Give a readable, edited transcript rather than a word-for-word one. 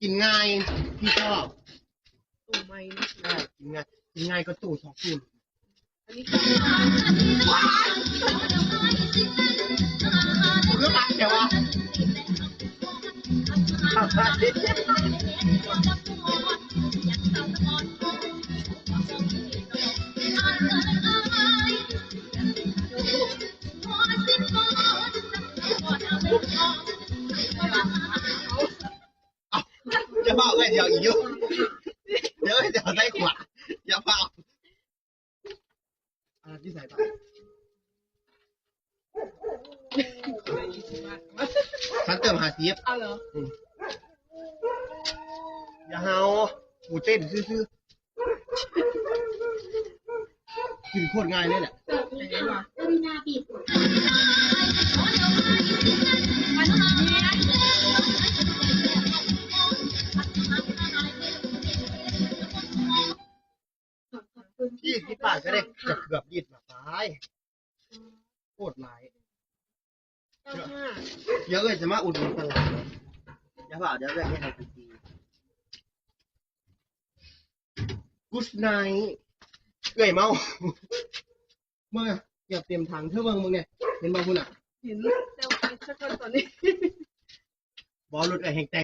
กินง่ายพี่ชอบ ตู้ไม้นะ ได้กินง่ายก็ตู้สองตู้ อันนี้ คือปักเดี๋ยววะอย่าเผาเลยเดี๋ยวอีกอยู่เดี๋ยวใส่ขวดอย่าเผาที่ใส่ไปฉันเติมหาซีฟ เอาเหรอ อย่าเฮาหูเต้นซื่อๆกินโคตรง่ายเลยแหละ ไหนวะ 20 บาทก็ได้จะเกือบ20 บาทตายโคตรหลาย 95 เดี๋ยวเลยจะมาอุดหนุนตลาดเลยอย่าเปล่าเดี๋ยวจะให้ในทีวีกูสไนเอ้ยเมาเมื่ออย่าเตรียมทางเท่าเมืองมึงเนี่ยเห็นบ้างคุณอ่ะ เห็นเซลฟี่สักคนตอนนี้ บอลรถไอ้แห่งแตก